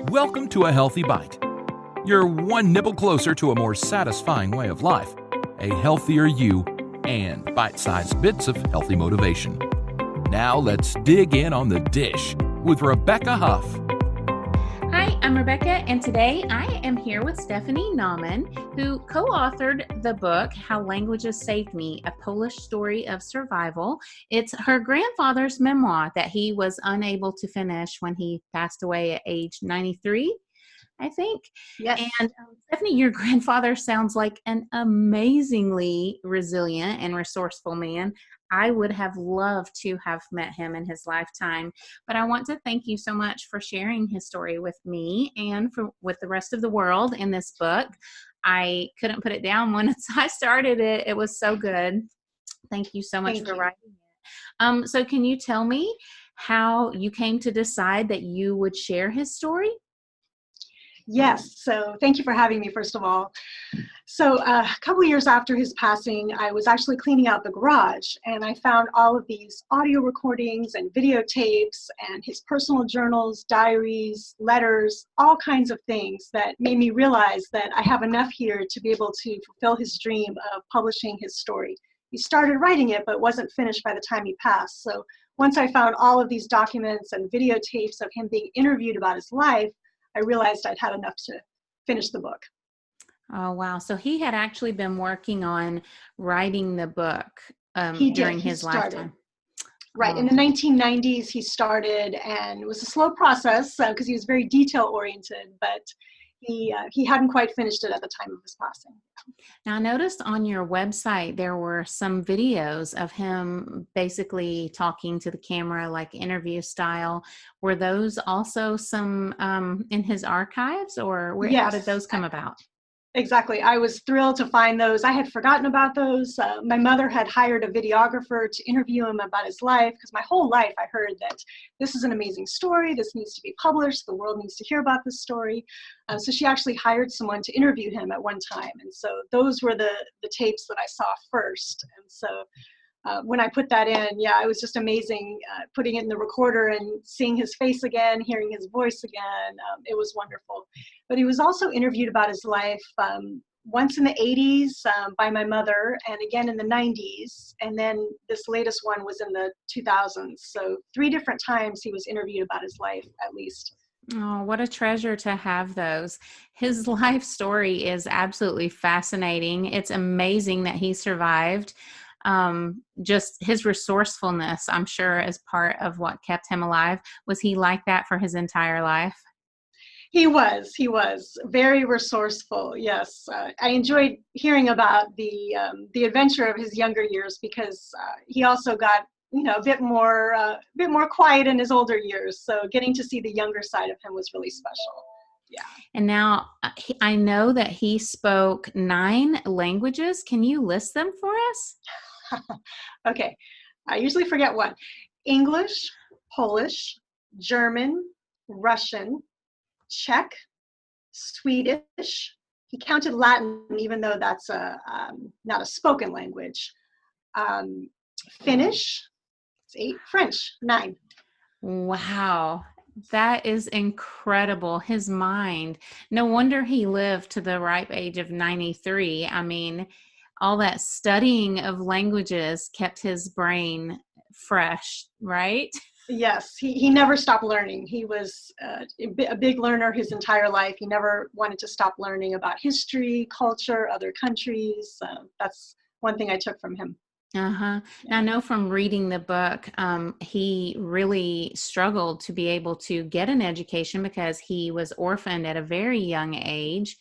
Welcome to A Healthy Bite. You're one nibble closer to a more satisfying way of life, a healthier you, and bite-sized bits of healthy motivation. Now let's dig in on the dish with Rebecca Huff. Hi, I'm Rebecca, and today I am here with Stefanie Naumann, who co-authored the book, How Languages Saved Me, A Polish Story of Survival. It's her grandfather's memoir that he was unable to finish when he passed away at age 93, I think. Yes. And Stefanie, your grandfather sounds like an amazingly resilient and resourceful man. I would have loved to have met him in his lifetime, but I want to thank you so much for sharing his story with me and with the rest of the world in this book. I couldn't put it down once I started it. It was so good. Thank you so much for writing it. So can you tell me how you came to decide that you would share his story? Yes. So thank you for having me, first of all. So a couple of years after his passing, I was actually cleaning out the garage, and I found all of these audio recordings and videotapes and his personal journals, diaries, letters, all kinds of things that made me realize that I have enough here to be able to fulfill his dream of publishing his story. He started writing it, but wasn't finished by the time he passed. So once I found all of these documents and videotapes of him being interviewed about his life, I realized I'd had enough to finish the book. Oh, wow. So he had actually been working on writing the book during his lifetime. Right. In the 1990s, he started, and it was a slow process because he was very detail oriented, but he hadn't quite finished it at the time of his passing. Now, I noticed on your website there were some videos of him basically talking to the camera, like interview style. Were those also some in his archives, or Yes. How did those come about? Exactly. I was thrilled to find those. I had forgotten about those. My mother had hired a videographer to interview him about his life, because my whole life I heard that this is an amazing story. This needs to be published. The world needs to hear about this story. So she actually hired someone to interview him at one time. And so those were the tapes that I saw first. And so when I put that in, it was just amazing putting it in the recorder and seeing his face again, hearing his voice again. It was wonderful. But he was also interviewed about his life once in the 80s by my mother, and again in the 90s. And then this latest one was in the 2000s. So 3 different times he was interviewed about his life, at least. Oh, what a treasure to have those. His life story is absolutely fascinating. It's amazing that he survived. Just his resourcefulness, I'm sure, is part of what kept him alive. Was he like that for his entire life? He was very resourceful. Yes. I enjoyed hearing about the adventure of his younger years, because he also got, a bit more quiet in his older years. So getting to see the younger side of him was really special. Yeah. And now I know that he spoke 9 languages. Can you list them for us? Okay. I usually forget one. English, Polish, German, Russian, Czech, Swedish. He counted Latin, even though that's not a spoken language. Finnish, it's 8. French, 9. Wow. That is incredible. His mind. No wonder he lived to the ripe age of 93. I mean, all that studying of languages kept his brain fresh, right? Yes, he never stopped learning. He was a big learner his entire life. He never wanted to stop learning about history, culture, other countries. That's one thing I took from him. Uh-huh. Now, I know from reading the book, he really struggled to be able to get an education because he was orphaned at a very young age.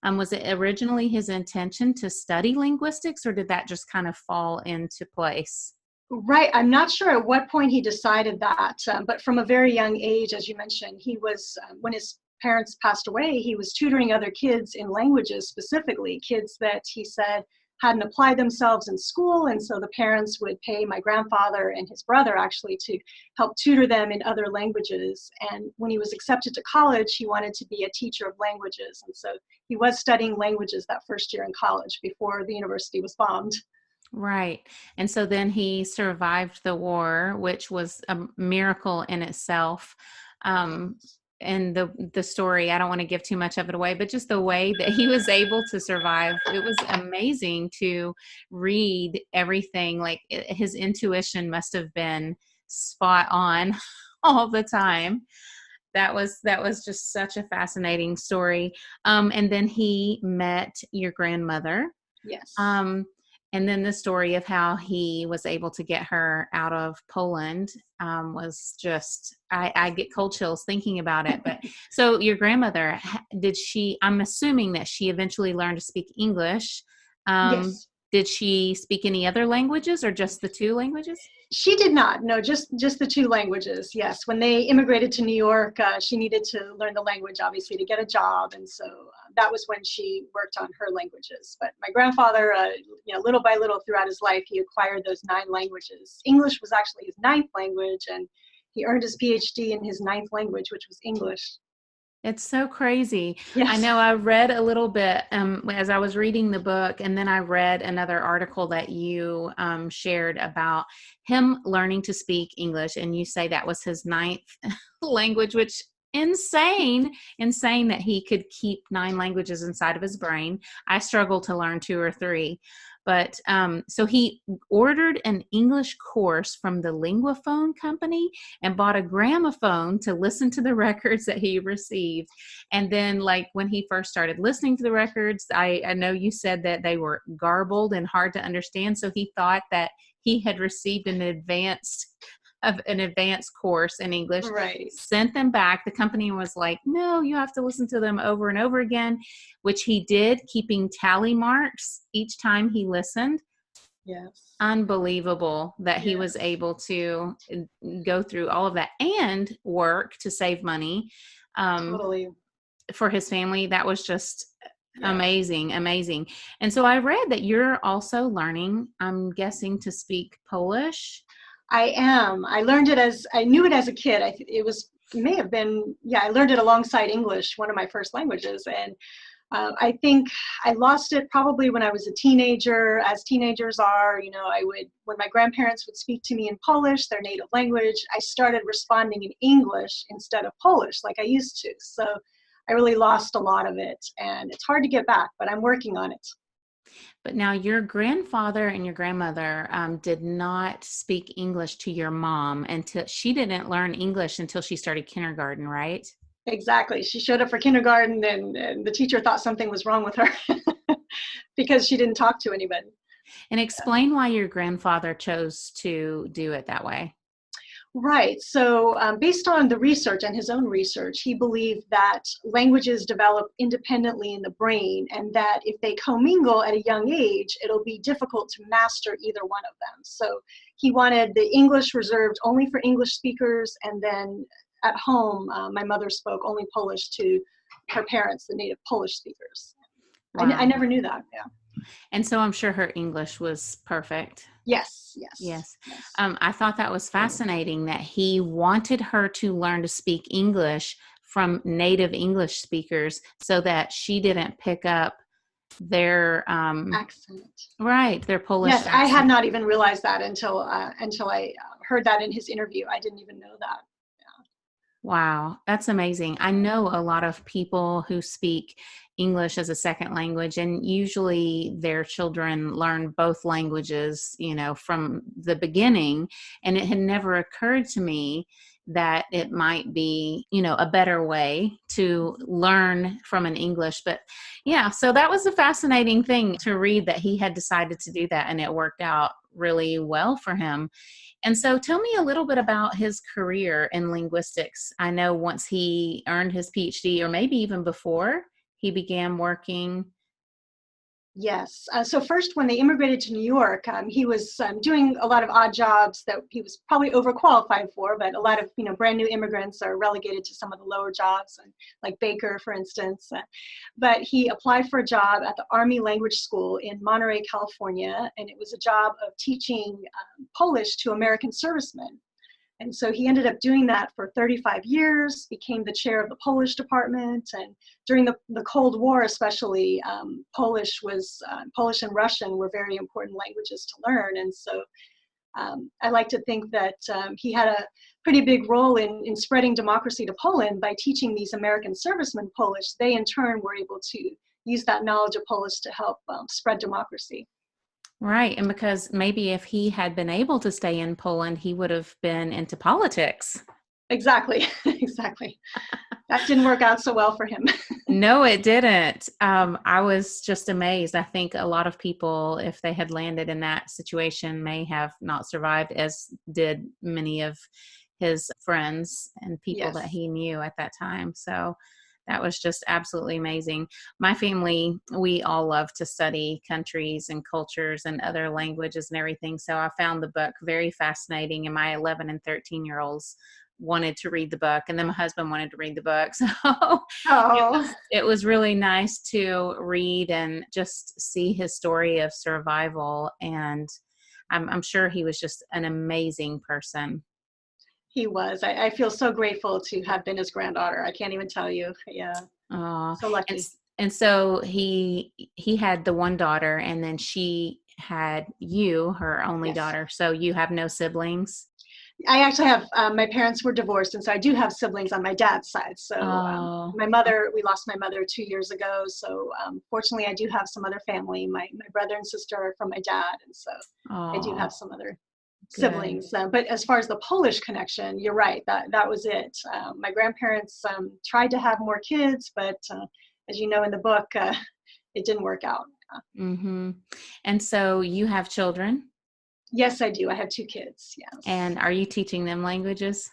Was it originally his intention to study linguistics, or did that just kind of fall into place? Right. I'm not sure at what point he decided that, but from a very young age, as you mentioned, he was, when his parents passed away, he was tutoring other kids in languages, specifically kids that he said hadn't applied themselves in school. And so the parents would pay my grandfather and his brother actually to help tutor them in other languages. And when he was accepted to college, he wanted to be a teacher of languages. And so he was studying languages that first year in college before the university was bombed. Right. And so then he survived the war, which was a miracle in itself. and the story, I don't want to give too much of it away, but just the way that he was able to survive, it was amazing to read everything. Like his intuition must have been spot on all the time. That was just such a fascinating story. And then he met your grandmother. Yes. And then the story of how he was able to get her out of Poland was just, I get cold chills thinking about it. But so your grandmother, I'm assuming that she eventually learned to speak English. Yes. Did she speak any other languages or just the two languages? She did not. No, just the two languages. Yes. When they immigrated to New York, she needed to learn the language, obviously, to get a job. And so that was when she worked on her languages. But my grandfather, little by little throughout his life, he acquired those 9 languages. English was actually his 9th language, and he earned his PhD in his 9th language, which was English. It's so crazy. Yes. I know I read a little bit as I was reading the book, and then I read another article that you shared about him learning to speak English, and you say that was his 9th language, which insane that he could keep 9 languages inside of his brain. I struggle to learn 2 or 3. But so he ordered an English course from the Linguaphone company and bought a gramophone to listen to the records that he received. And then like when he first started listening to the records, I know you said that they were garbled and hard to understand. So he thought that he had received an advanced course in English, right. Sent them back. The company was like, no, you have to listen to them over and over again, which he did, keeping tally marks each time he listened. Yes. Unbelievable that he was able to go through all of that and work to save money Totally. for his family. That was just amazing. And so I read that you're also learning, I'm guessing, to speak Polish. I am. I learned it I knew it as a kid. I learned it alongside English, one of my first languages. And I think I lost it probably when I was a teenager, as teenagers are. When my grandparents would speak to me in Polish, their native language, I started responding in English instead of Polish like I used to. So I really lost a lot of it, and it's hard to get back, but I'm working on it. But now your grandfather and your grandmother did not speak English to your mom until she didn't learn English until she started kindergarten, right? Exactly. She showed up for kindergarten, and the teacher thought something was wrong with her because she didn't talk to anybody. And explain why your grandfather chose to do it that way. Right. So based on the research and his own research, he believed that languages develop independently in the brain, and that if they commingle at a young age, it'll be difficult to master either one of them. So he wanted the English reserved only for English speakers, and then at home, my mother spoke only Polish to her parents, the native Polish speakers. Wow. I never knew that. Yeah. And so I'm sure her English was perfect. Yes. I thought that was fascinating that he wanted her to learn to speak English from native English speakers so that she didn't pick up their accent. Right, their Polish accent. I had not even realized that until I heard that in his interview. I didn't even know that. Wow, that's amazing. I know a lot of people who speak English as a second language, and usually their children learn both languages, from the beginning. And it had never occurred to me that it might be, a better way to learn from an English. But yeah, so that was a fascinating thing to read, that he had decided to do that, and it worked out really well for him. And so tell me a little bit about his career in linguistics. I know once he earned his PhD, or maybe even before, he began working. Yes. So first, when they immigrated to New York, he was doing a lot of odd jobs that he was probably overqualified for, but a lot of brand new immigrants are relegated to some of the lower jobs, and like baker, for instance. But he applied for a job at the Army Language School in Monterey, California, and it was a job of teaching Polish to American servicemen. And so he ended up doing that for 35 years, became the chair of the Polish department. And during the Cold War, especially, Polish and Russian were very important languages to learn. And so I like to think that he had pretty big role in spreading democracy to Poland by teaching these American servicemen Polish. They in turn were able to use that knowledge of Polish to help spread democracy. Right. And because maybe if he had been able to stay in Poland, he would have been into politics. Exactly. Exactly. That didn't work out so well for him. No, it didn't. I was just amazed. I think a lot of people, if they had landed in that situation, may have not survived, as did many of his friends and people that Yes. he knew at that time. So that was just absolutely amazing. My family, we all love to study countries and cultures and other languages and everything. So I found the book very fascinating, and my 11 and 13-year-olds wanted to read the book, and then my husband wanted to read the book. So Oh, it was really nice to read and just see his story of survival. And I'm sure he was just an amazing person. he was. I feel so grateful to have been his granddaughter. I can't even tell you. Yeah, Uh, so and lucky. and so he had the one daughter, and then she had you, her only Yes. daughter. So you have no siblings. I actually have, my parents were divorced, and so I do have siblings on my dad's side. So Oh, my mother, we lost my mother 2 years ago. So fortunately, I do have some other family. My brother and sister are from my dad, and so I do have oh, some other good. siblings. But as far as the Polish connection, you're right. That was it. My grandparents tried to have more kids, but as you know in the book, it didn't work out. Mm-hmm. And so you have children, Yes, I do. I have 2 kids. Yes. and are you teaching them languages?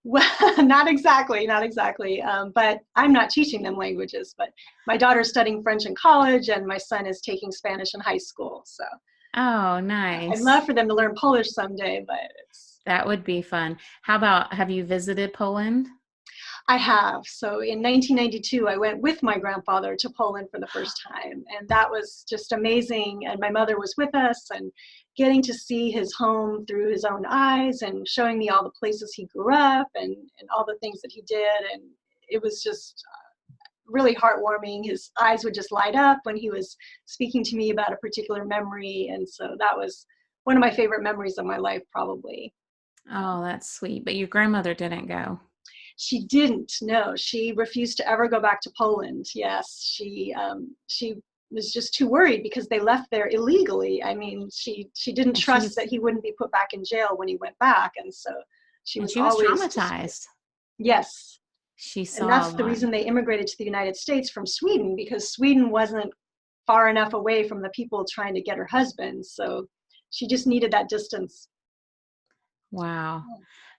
Well, not exactly, not exactly. But I'm not teaching them languages. But my daughter's studying French in college, and my son is taking Spanish in high school. So Oh, I'd nice. love for them to learn Polish someday, but it's That would be fun. How about, have you visited Poland? I have. So in 1992, I went with my grandfather to Poland for the first time, and that was just amazing. And my mother was with us, and getting to see his home through his own eyes and showing me all the places he grew up and all the things that he did. And it was just really heartwarming. His eyes would just light up when he was speaking to me about a particular memory. And so that was one of my favorite memories of my life, probably. Oh, that's sweet. But your grandmother didn't go. She didn't. No, she refused to ever go back to Poland. Yes, she was just too worried because they left there illegally. I mean, she didn't And trust that he wouldn't be put back in jail when he went back, and so she was she was always just scared. traumatized. Yes, She and saw a that's the lot. reason they immigrated to the United States from Sweden, because Sweden wasn't far enough away from the people trying to get her husband. So she just needed that distance. Wow.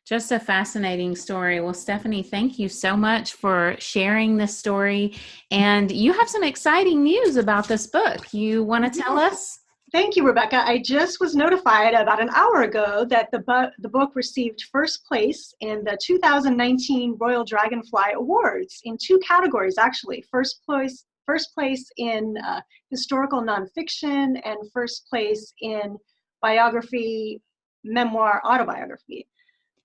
Just a fascinating story. Well, Stephanie, thank you so much for sharing this story. And you have some exciting news about this book. You want to tell Yes. us? Thank you, Rebecca. I just was notified about an hour ago that the book received first place in the 2019 Royal Dragonfly Awards in 2 categories, actually. First place in historical nonfiction, and first place in biography, memoir, autobiography.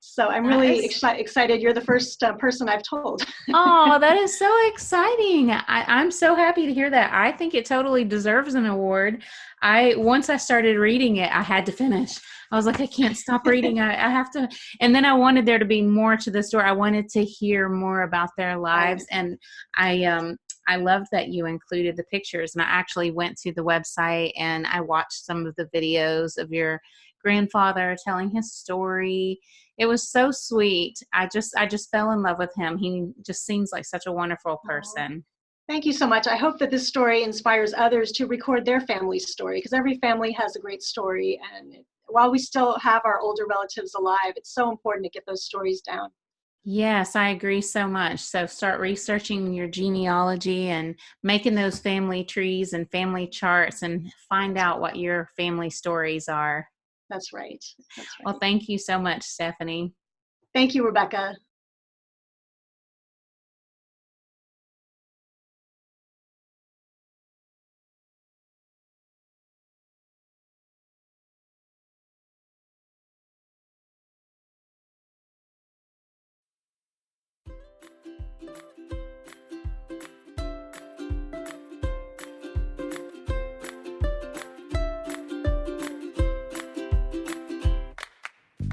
So I'm That really is, excited. You're the first person I've told. oh, that is so exciting. I'm so happy to hear that. I think it totally deserves an award. Once I started reading it, I had to finish. I was like, I can't stop reading. I have to. And then I wanted there to be more to the story. I wanted to hear more about their lives. And I loved that you included the pictures. And I actually went to the website and I watched some of the videos of your grandfather telling his story. It was so sweet. I just fell in love with him. He just seems like such a wonderful person. Thank you so much. I hope that this story inspires others to record their family's story, because every family has a great story. And while we still have our older relatives alive, it's so important to get those stories down. Yes, I agree so much. So start researching your genealogy and making those family trees and family charts and find out what your family stories are. That's right. That's Well, right. thank you so much, Stephanie. Thank you, Rebecca.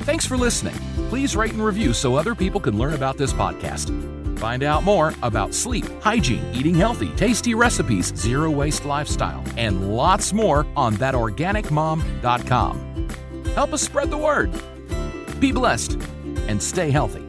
Thanks for listening. Please rate and review so other people can learn about this podcast. Find out more about sleep, hygiene, eating healthy, tasty recipes, zero-waste lifestyle, and lots more on thatorganicmom.com. Help us spread the word. Be blessed and stay healthy.